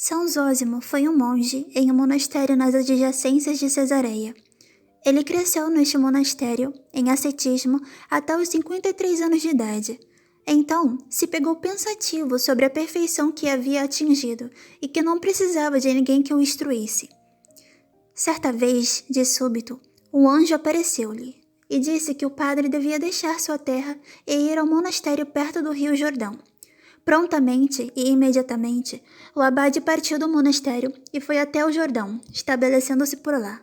São Zósimo foi um monge em um monastério nas adjacências de Cesareia. Ele cresceu neste monastério, em ascetismo, até os 53 anos de idade. Então, se pegou pensativo sobre a perfeição que havia atingido e que não precisava de ninguém que o instruísse. Certa vez, de súbito, um anjo apareceu-lhe e disse que o padre devia deixar sua terra e ir ao monastério perto do rio Jordão. Prontamente e imediatamente, o abade partiu do monastério e foi até o Jordão, estabelecendo-se por lá.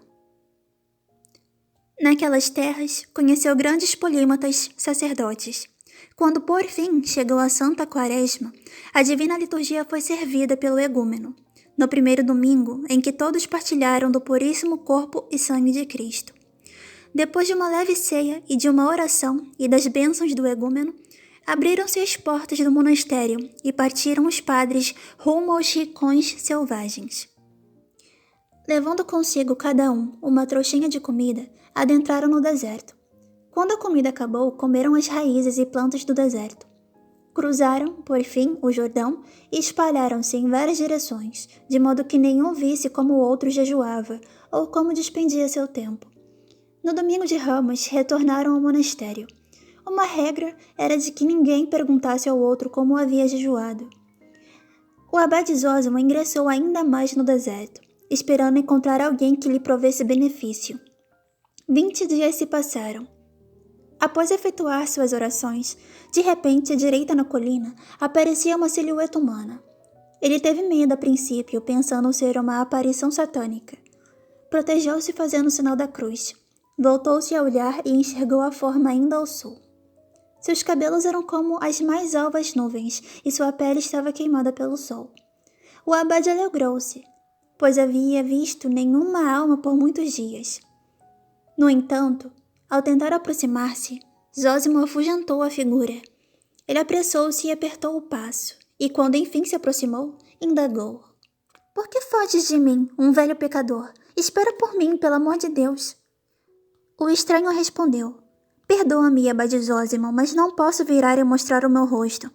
Naquelas terras, conheceu grandes polímatas sacerdotes. Quando por fim chegou a Santa Quaresma, a divina liturgia foi servida pelo egúmeno, no primeiro domingo em que todos partilharam do puríssimo corpo e sangue de Cristo. Depois de uma leve ceia e de uma oração e das bênçãos do egúmeno, abriram-se as portas do monastério e partiram os padres rumo aos rincões selvagens. Levando consigo cada um uma trouxinha de comida, adentraram no deserto. Quando a comida acabou, comeram as raízes e plantas do deserto. Cruzaram, por fim, o Jordão e espalharam-se em várias direções, de modo que nenhum visse como o outro jejuava ou como despendia seu tempo. No domingo de Ramos, retornaram ao monastério. Uma regra era de que ninguém perguntasse ao outro como havia jejuado. O abade Zósimo ingressou ainda mais no deserto, esperando encontrar alguém que lhe provesse benefício. 20 dias se passaram. Após efetuar suas orações, de repente, à direita na colina, aparecia uma silhueta humana. Ele teve medo a princípio, pensando ser uma aparição satânica. Protegeu-se fazendo o sinal da cruz. Voltou-se a olhar e enxergou a forma ainda ao sul. Seus cabelos eram como as mais alvas nuvens e sua pele estava queimada pelo sol. O abade alegrou-se, pois havia visto nenhuma alma por muitos dias. No entanto, ao tentar aproximar-se, Zósimo afugentou a figura. Ele apressou-se e apertou o passo, e quando enfim se aproximou, indagou: "Por que foges de mim, um velho pecador? Espera por mim, pelo amor de Deus." O estranho respondeu: "Perdoa-me, abade Zósimo, mas não posso virar e mostrar o meu rosto.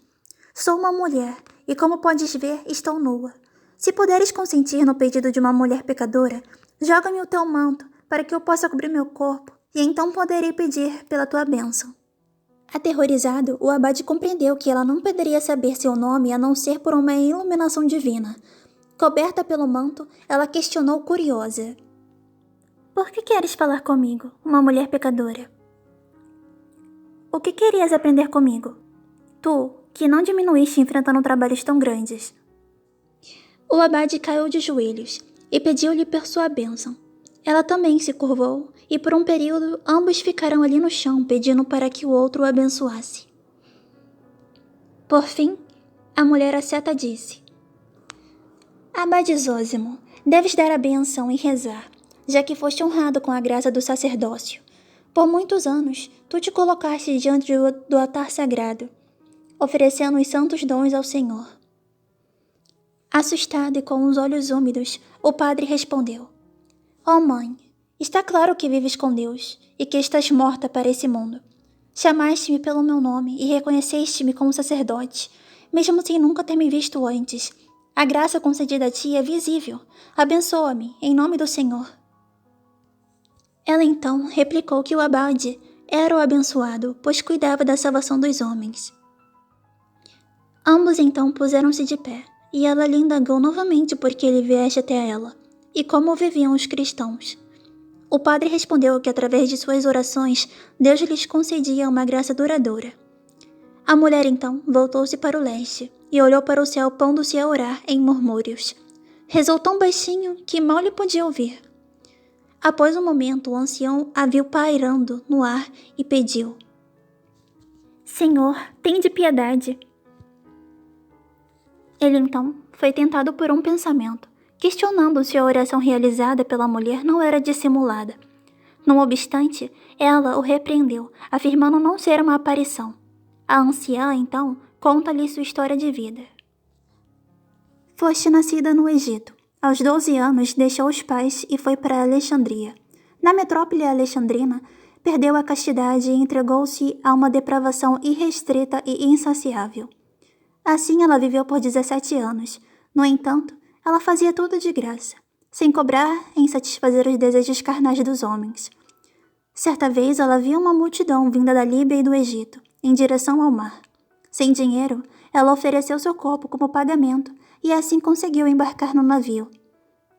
Sou uma mulher, e como podes ver, estou nua. Se puderes consentir no pedido de uma mulher pecadora, joga-me o teu manto, para que eu possa cobrir meu corpo, e então poderei pedir pela tua bênção." Aterrorizado, o abade compreendeu que ela não poderia saber seu nome a não ser por uma iluminação divina. Coberta pelo manto, ela questionou curiosa: "Por que queres falar comigo, uma mulher pecadora? O que querias aprender comigo? Tu, que não diminuíste enfrentando trabalhos tão grandes." O abade caiu de joelhos e pediu-lhe por sua bênção. Ela também se curvou e por um período ambos ficaram ali no chão pedindo para que o outro o abençoasse. Por fim, a mulher asceta disse: "Abade Zósimo, deves dar a bênção e rezar, já que foste honrado com a graça do sacerdócio. Por muitos anos, tu te colocaste diante do altar sagrado, oferecendo os santos dons ao Senhor." Assustado e com os olhos úmidos, o padre respondeu: "Ó mãe, está claro que vives com Deus e que estás morta para esse mundo. Chamaste-me pelo meu nome e reconheceste-me como sacerdote, mesmo sem nunca ter me visto antes. A graça concedida a ti é visível. Abençoa-me, em nome do Senhor." Ela então replicou que o abade era o abençoado, pois cuidava da salvação dos homens. Ambos então puseram-se de pé, e ela lhe indagou novamente por que ele vieste até ela, e como viviam os cristãos. O padre respondeu que através de suas orações, Deus lhes concedia uma graça duradoura. A mulher então voltou-se para o leste, e olhou para o céu pondo-se a orar em murmúrios. Rezou tão baixinho que mal lhe podia ouvir. Após um momento, o ancião a viu pairando no ar e pediu: "Senhor, tende piedade." Ele então foi tentado por um pensamento, questionando se a oração realizada pela mulher não era dissimulada. Não obstante, ela o repreendeu, afirmando não ser uma aparição. A anciã, então, conta-lhe sua história de vida. "Foste nascida no Egito. Aos 12 anos, deixou os pais e foi para Alexandria. Na metrópole alexandrina, perdeu a castidade e entregou-se a uma depravação irrestrita e insaciável. Assim ela viveu por 17 anos. No entanto, Ela fazia tudo de graça, sem cobrar em satisfazer os desejos carnais dos homens. Certa vez ela viu uma multidão vinda da Líbia e do Egito, em direção ao mar. Sem dinheiro, ela ofereceu seu corpo como pagamento e assim conseguiu embarcar no navio.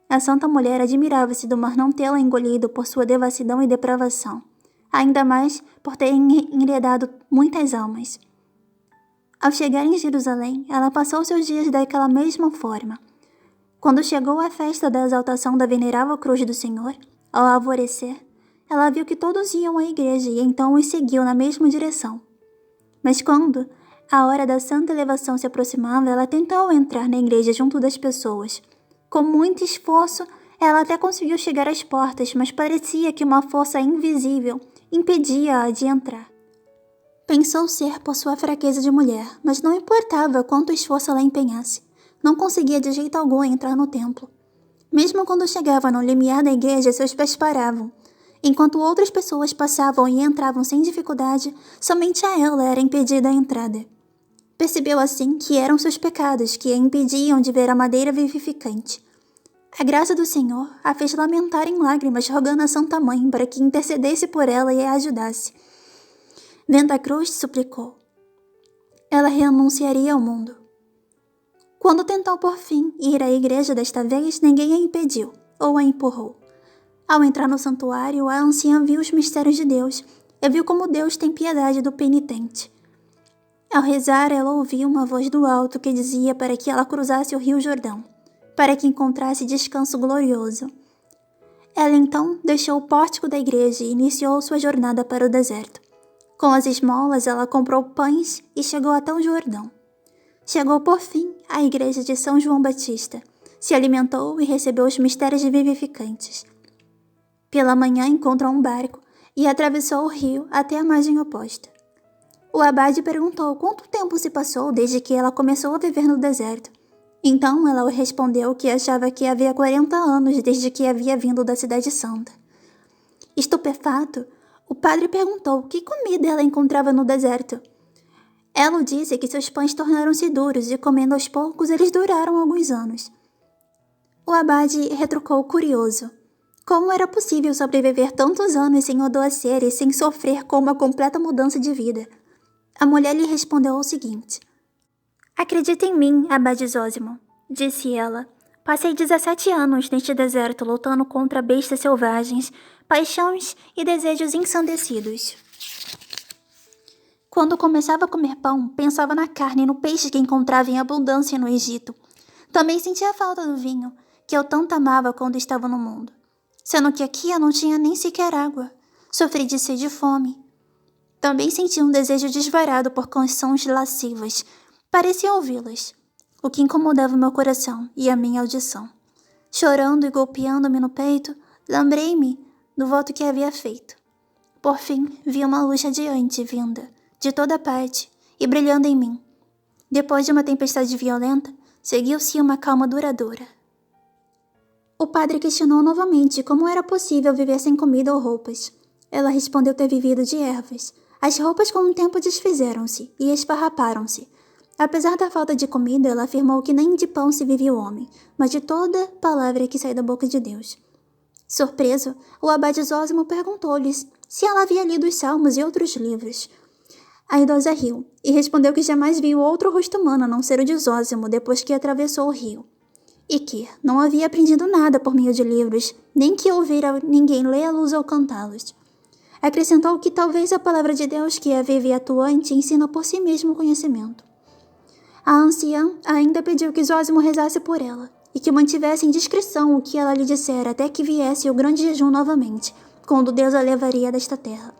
A santa mulher admirava-se do mar não tê-la engolido por sua devassidão e depravação, ainda mais por ter enredado muitas almas. Ao chegar em Jerusalém, ela passou seus dias daquela mesma forma. Quando chegou à festa da exaltação da venerável cruz do Senhor, ao alvorecer, ela viu que todos iam à igreja e então os seguiu na mesma direção. Mas quando a hora da santa elevação se aproximava, ela tentou entrar na igreja junto das pessoas. Com muito esforço, ela até conseguiu chegar às portas, mas parecia que uma força invisível impedia-a de entrar. Pensou ser por sua fraqueza de mulher, mas não importava quanto esforço ela empenhasse. Não conseguia de jeito algum entrar no templo. Mesmo quando chegava no limiar da igreja, seus pés paravam. Enquanto outras pessoas passavam e entravam sem dificuldade, somente a ela era impedida a entrada. Percebeu assim que eram seus pecados que a impediam de ver a madeira vivificante. A graça do Senhor a fez lamentar em lágrimas, rogando a Santa Mãe para que intercedesse por ela e a ajudasse. Vendo a cruz, suplicou. Ela renunciaria ao mundo. Quando tentou por fim ir à igreja desta vez, ninguém a impediu ou a empurrou. Ao entrar no santuário, a anciã viu os mistérios de Deus e viu como Deus tem piedade do penitente. Ao rezar, ela ouviu uma voz do alto que dizia para que ela cruzasse o rio Jordão, para que encontrasse descanso glorioso. Ela então deixou o pórtico da igreja e iniciou sua jornada para o deserto. Com as esmolas, ela comprou pães e chegou até o Jordão. Chegou por fim à igreja de São João Batista, se alimentou e recebeu os mistérios vivificantes. Pela manhã encontrou um barco e atravessou o rio até a margem oposta. O abade perguntou quanto tempo se passou desde que ela começou a viver no deserto. Então ela respondeu que achava que havia 40 anos desde que havia vindo da Cidade Santa. Estupefato, o padre perguntou que comida ela encontrava no deserto. Ela disse que seus pães tornaram-se duros e, comendo aos poucos, eles duraram alguns anos. O abade retrucou curioso. Como era possível sobreviver tantos anos sem adoecer e sem sofrer com uma completa mudança de vida? A mulher lhe respondeu o seguinte. Acredita em mim, abade Zósimo, disse ela. Passei 17 anos neste deserto lutando contra bestas selvagens, paixões e desejos ensandecidos. Quando começava a comer pão, pensava na carne e no peixe que encontrava em abundância no Egito. Também sentia a falta do vinho, que eu tanto amava quando estava no mundo. Sendo que aqui eu não tinha nem sequer água. Sofri de sede e fome. Também senti um desejo desvarado por canções lascivas. Parecia ouvi-las, o que incomodava meu coração e a minha audição. Chorando e golpeando-me no peito, lembrei-me do voto que havia feito. Por fim, vi uma luz radiante vinda de toda parte e brilhando em mim. Depois de uma tempestade violenta, seguiu-se uma calma duradoura. O padre questionou novamente como era possível viver sem comida ou roupas. Ela respondeu ter vivido de ervas. As roupas com o tempo desfizeram-se e esfarraparam-se. Apesar da falta de comida, ela afirmou que nem de pão se vive o homem, mas de toda palavra que sai da boca de Deus. Surpreso, o abade Zósimo perguntou-lhes se ela havia lido os Salmos e outros livros. A idosa riu e respondeu que jamais viu outro rosto humano a não ser o de Zósimo depois que atravessou o rio, e que não havia aprendido nada por meio de livros, nem que ouvira ninguém lê-los ou cantá-los. Acrescentou que talvez a palavra de Deus, que é viva e atuante, ensina por si mesmo o conhecimento. A anciã ainda pediu que Zósimo rezasse por ela, e que mantivesse em discrição o que ela lhe dissera até que viesse o grande jejum novamente, quando Deus a levaria desta terra.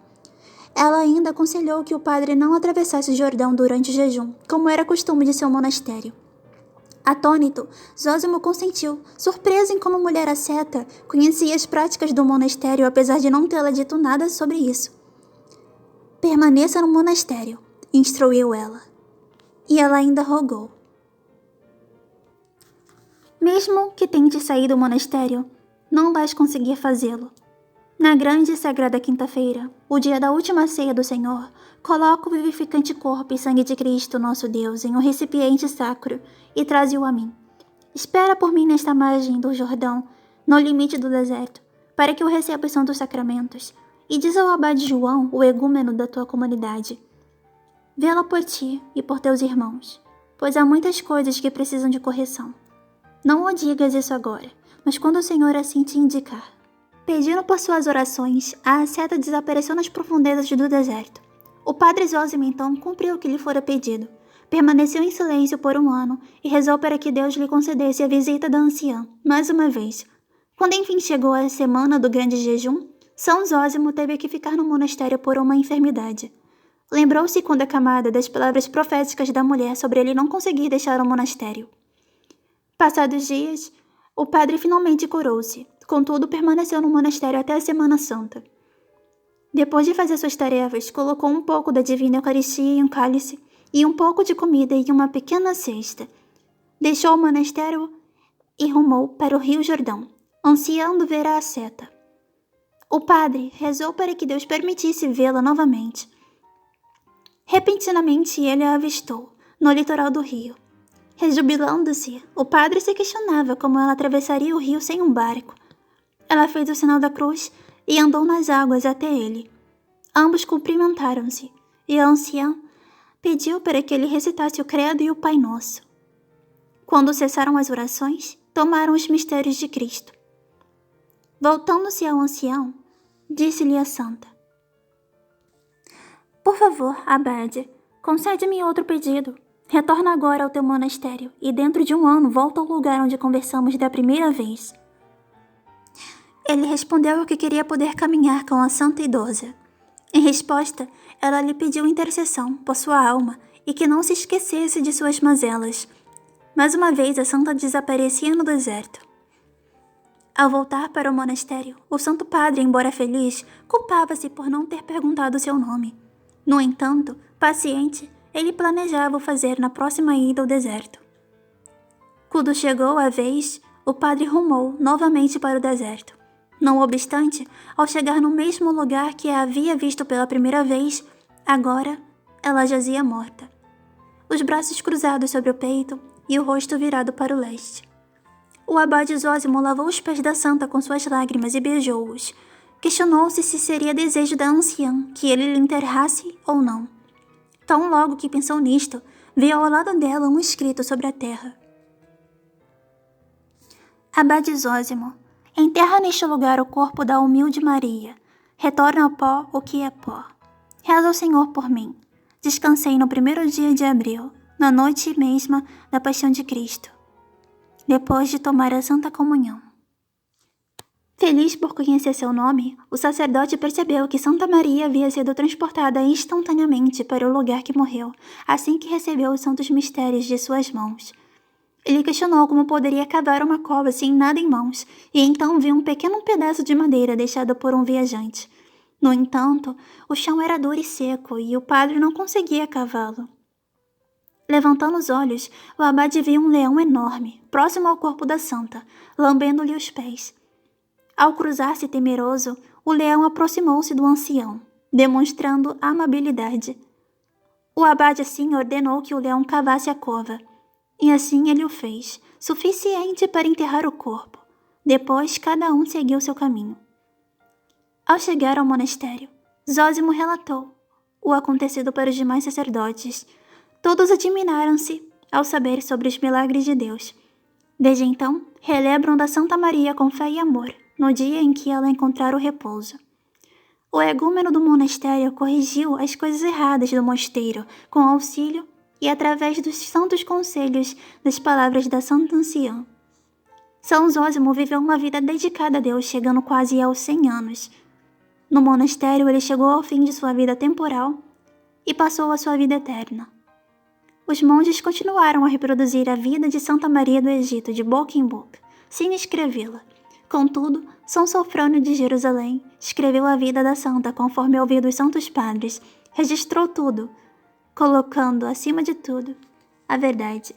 Ela ainda aconselhou que o padre não atravessasse o Jordão durante o jejum, como era costume de seu monastério. Atônito, Zósimo consentiu, surpreso em como a mulher asceta conhecia as práticas do monastério, apesar de não tê-la dito nada sobre isso. Permaneça no monastério, instruiu ela. E ela ainda rogou. Mesmo que tente sair do monastério, não vais conseguir fazê-lo. Na grande e sagrada quinta-feira, o dia da última ceia do Senhor, coloca o vivificante corpo e sangue de Cristo, nosso Deus, em um recipiente sacro e traze-o a mim. Espera por mim nesta margem do Jordão, no limite do deserto, para que eu receba os santos sacramentos, e diz ao abade João, o egúmeno da tua comunidade: vê-la por ti e por teus irmãos, pois há muitas coisas que precisam de correção. Não o digas isso agora, mas quando o Senhor assim te indicar. Pedindo por suas orações, a asceta desapareceu nas profundezas do deserto. O padre Zósimo então cumpriu o que lhe fora pedido. Permaneceu em silêncio por 1 ano e rezou para que Deus lhe concedesse a visita da anciã, mais uma vez. Quando enfim chegou a semana do grande jejum, São Zósimo teve que ficar no monastério por uma enfermidade. Lembrou-se com decamada das palavras proféticas da mulher sobre ele não conseguir deixar o monastério. Passados dias, o padre finalmente curou-se, contudo permaneceu no monastério até a Semana Santa. Depois de fazer suas tarefas, colocou um pouco da Divina Eucaristia em um cálice e um pouco de comida em uma pequena cesta. Deixou o monastério e rumou para o Rio Jordão, ansiando ver a asceta. O padre rezou para que Deus permitisse vê-la novamente. Repentinamente ele a avistou, no litoral do rio. Rejubilando-se, o padre se questionava como ela atravessaria o rio sem um barco. Ela fez o sinal da cruz e andou nas águas até ele. Ambos cumprimentaram-se, e a anciã pediu para que ele recitasse o credo e o Pai Nosso. Quando cessaram as orações, tomaram os mistérios de Cristo. Voltando-se ao ancião, disse-lhe a santa: por favor, abade, concede-me outro pedido. Retorna agora ao teu monastério e dentro de 1 ano volta ao lugar onde conversamos da primeira vez. Ele respondeu que queria poder caminhar com a santa idosa. Em resposta, ela lhe pediu intercessão por sua alma e que não se esquecesse de suas mazelas. Mais uma vez a santa desaparecia no deserto. Ao voltar para o monastério, o santo padre, embora feliz, culpava-se por não ter perguntado seu nome. No entanto, paciente, ele planejava o fazer na próxima ida ao deserto. Quando chegou a vez, o padre rumou novamente para o deserto. Não obstante, ao chegar no mesmo lugar que a havia visto pela primeira vez, agora ela jazia morta, os braços cruzados sobre o peito e o rosto virado para o leste. O abade Zósimo lavou os pés da santa com suas lágrimas e beijou-os. Questionou-se se seria desejo da anciã que ele lhe enterrasse ou não. Tão logo que pensou nisto, viu ao lado dela um escrito sobre a terra: Abade Zósimo, enterra neste lugar o corpo da humilde Maria. Retorna ao pó o que é pó. Reza ao Senhor por mim. Descansei no 1º dia de abril, na noite mesma da Paixão de Cristo, depois de tomar a Santa Comunhão. Feliz por conhecer seu nome, o sacerdote percebeu que Santa Maria havia sido transportada instantaneamente para o lugar que morreu, assim que recebeu os santos mistérios de suas mãos. Ele questionou como poderia cavar uma cova sem nada em mãos, e então viu um pequeno pedaço de madeira deixado por um viajante. No entanto, o chão era duro e seco, e o padre não conseguia cavá-lo. Levantando os olhos, o abade viu um leão enorme, próximo ao corpo da santa, lambendo-lhe os pés. Ao cruzar-se temeroso, o leão aproximou-se do ancião, demonstrando amabilidade. O abade assim ordenou que o leão cavasse a cova, e assim ele o fez, suficiente para enterrar o corpo. Depois, cada um seguiu seu caminho. Ao chegar ao monastério, Zósimo relatou o acontecido para os demais sacerdotes. Todos admiraram-se ao saber sobre os milagres de Deus. Desde então, relembram da Santa Maria com fé e amor, no dia em que ela encontrar o repouso. O egúmeno do monastério corrigiu as coisas erradas do mosteiro com auxílio e através dos santos conselhos das palavras da Santa Anciã. São Zósimo viveu uma vida dedicada a Deus, chegando quase aos 100 anos. No monastério, ele chegou ao fim de sua vida temporal e passou a sua vida eterna. Os monges continuaram a reproduzir a vida de Santa Maria do Egito de boca em boca, sem escrevê-la. Contudo, São Sofrônio de Jerusalém escreveu a vida da santa conforme ouviu dos santos padres, registrou tudo, colocando, acima de tudo, a verdade.